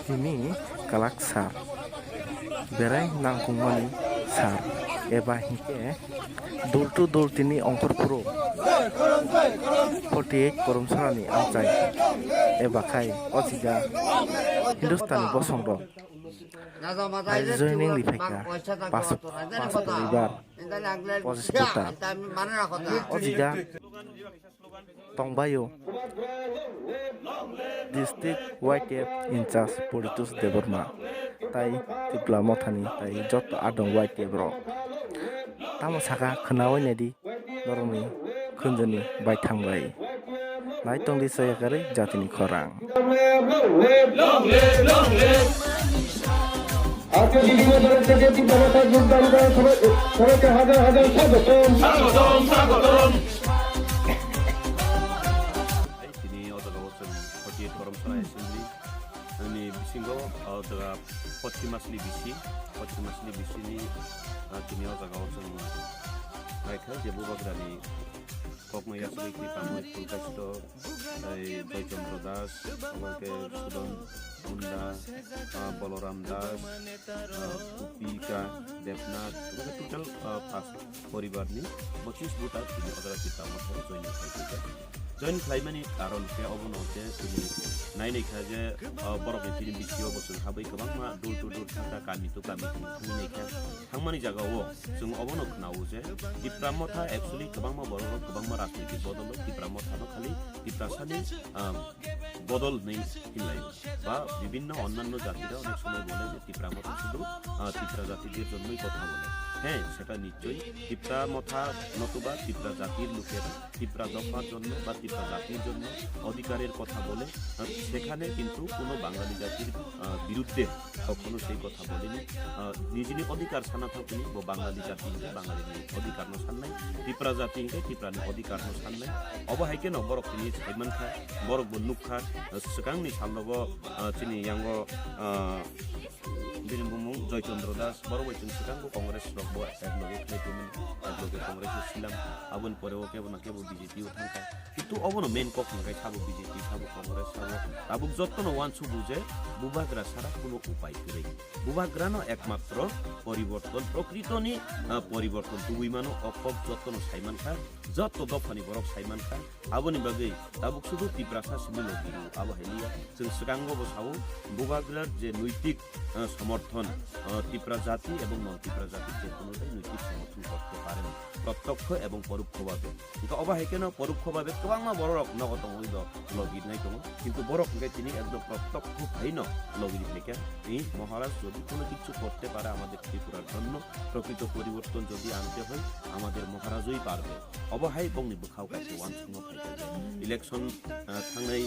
Ini kalak sar berai nangkungmani sar eba hingke dultu dultini ongkor puro 48 korumsarani amchai eba khai ojiga Hindustani bosongro joining lifeka pas poribar pos buta ojiga tongbayo district YTF incharge Politus Deborma tai tipla mothani tai jot adong YTF ro tamo saka khnaoi nedi dorongni khunjoni bai thangbai nai tongdi sayakari jatini khorang আজকে বিভিন্ন দলের থেকে তীব্রতার যোগদান করা সবাইকে হাজার হাজার স্বাগতম Ini odaga wasan 48 Koromsara Assembly ini bisingo odaga Pochimasli bisi ni kini odaga wasan mereka je bubagrani kokmaya sebagai pamoy kulkasto Joy Chandra Das oke Sudon Bunda Boloram Das Upika Devnath total pas poribar ni 25 buta ini odaga kita mau join claimani karon ke obono je tini naini khaje borok tini bisio bosun habai kabang ma dul thangta kami to kami tini kha thangmani jaga o jung obono khnau je dipramotha actually kabang ma borok kabang ma rajniti bodol dipramotha no khali diprasani bodol nei hilai ba বিভিন্ন অন্যান্য জাতিরা অনেক সময় বলে যে দীপ্রামথা শুধু দীপ্রা জাতিদের জন্যই কথা বলে হ্যাঁ সেটা নিশ্চয়ই দীপ্রামথা নতুবা দীপ্রা জাতির লোকেরা দীপ্রা দফার জন্য বা দীপ্রা জাতির জন্য অধিকারের কথা বলে সেখানে কিন্তু কোনো বাঙালি জাতির বিরুদ্ধে কখনো সেই কথা বলেনি নিজেনি অধিকার সানা থাকেনি ও বাঙালি জাতি বাঙালি অধিকার ন সান্নাই দীপ্রা জাতি দীপ্রানি অধিকার ন সান্নাই অবহাইকে ন বরক তিনি সাইমান খা বরক বন্নুক খা সেখাংনি সামনব তিনি ইয়াঙ্গ Birimumung Joy Chandra Das baru wajib sekarang bu kongres rokbo ekloge kletumen ekloge kongres Islam abun pore oke abun ake bu BJP uthangka itu abono main kok ngai sabu BJP sabu kongres sabu abuk jottono wan subu je bubagra sara কোনো উপায় নেই বুবাগ্রানো একমাত্র পরিবর্তন প্রকৃতনি পরিবর্তন দুইমানো অপক যত্ন সাইমান খা যত দফানি বরক সাইমান খা আবনি বাগৈ তাবুক শুধু তিব্রাসা সিমিলো দিন আবহাইলিয়া जों सिगांगो बसावो बुबाग्रार যে নৈতিক সমর্থন তিব্রা জাতি এবং নন তিব্রা জাতির যে কোনোটাই নৈতিক সমর্থন করতে পারেন প্রত্যক্ষ এবং পরোক্ষভাবে কিন্তু অবহাইকেন পরোক্ষভাবে গোबां বড় নগত হইল লগির নাই দङ কিন্তু বড় সঙ্গে তিনি একদম প্রত্যক্ষ ভাইন লগির থেকে এই মহারাজ যদি কোনো কিছু করতে পারে আমাদের ত্রিপুরার জন্য প্রকৃত পরিবর্তন যদি আনতে হয় আমাদের মহারাজই পারবে অবহাই বংনি বুখাও কাছে ওয়ান সঙ্গ ফাইতে ইলেকশন थांनाय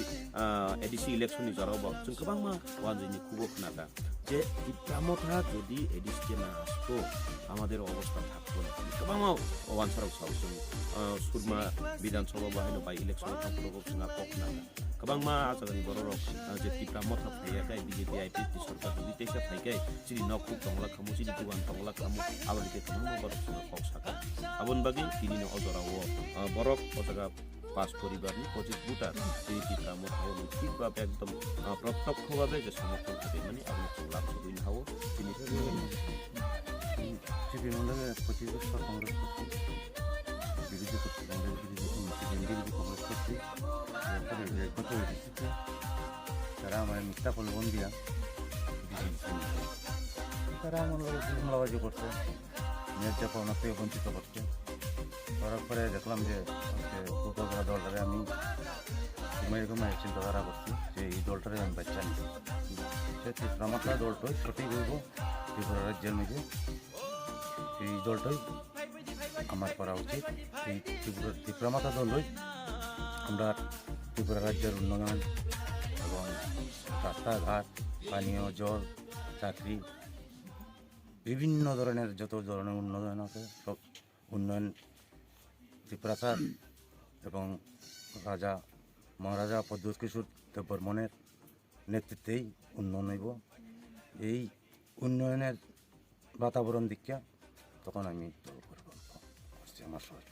एडिसि इलेक्शननि जराव जों गोबां वानजिनि खुबो खोनागा যে দীপ্রামথা যদি এডিসি না আসতো আমাদের অবস্থা থাকতো না গোबां वानसाराव सावजों सुरमा বিধানসভা बाहायनो बाय इलेक्शन थांखौ जोंहा कखनागा गोबां आजागानि बर'रक जे दीप्रामथा फायगाय बिजेपि आइपिपि सरकार बितेसा फायगाय सिरि नखु तंगला खामु सिरि दुवान तंगला खामु आबादिके थांनो बरक जोंहा कखसाका आबन बागै दिनिनो अजराव बरक अजागा পাঁচ পরিবারনি 25 বুটার এই দীপ্রামথা নৈতিকভাবে একদম প্রত্যক্ষভাবে যে সমর্থন থাকে মানে আপনি লাভ দুই হাও তিনি চিপি মন্ডলে 25 বছর কংগ্রেস করছি বিরোধী করছি কংগ্রেস বিরোধী কংগ্রেস করছি এরপরে গত এডিসিতে তারা আমার মিথ্যা প্রলোভন দিয়া তারা আমার হামলাবাজি করছে ন্যায্য পাওনা থেকে বঞ্চিত করছে করার পরে দেখলাম যে ফুটবল দলটারে আমি ঘুমাই চিন্তাধারা করছি যে এই দলটারে আমি বাচ্চা নিচ্ছি সে দীপ্রামথা দলটাই সঠিক হইব ত্রিপুরা রাজ্যের মধ্যে এই দলটাই আমার করা উচিত এই দীপ্রামথা দলই আমরা ত্রিপুরা রাজ্যের উন্নয়ন এবং রাস্তাঘাট পানীয় জল চাকরি বিভিন্ন ধরনের যত ধরনের উন্নয়ন আছে সব উন্নয়ন ত্রিপ্রাসাদ এবং রাজা মহারাজা পদ্মকিশোর দেববর্মনের নেতৃত্বেই উন্নয়ন হইব এই উন্নয়নের বাতাবরণ দীক্ষা তখন আমি আমার সহজ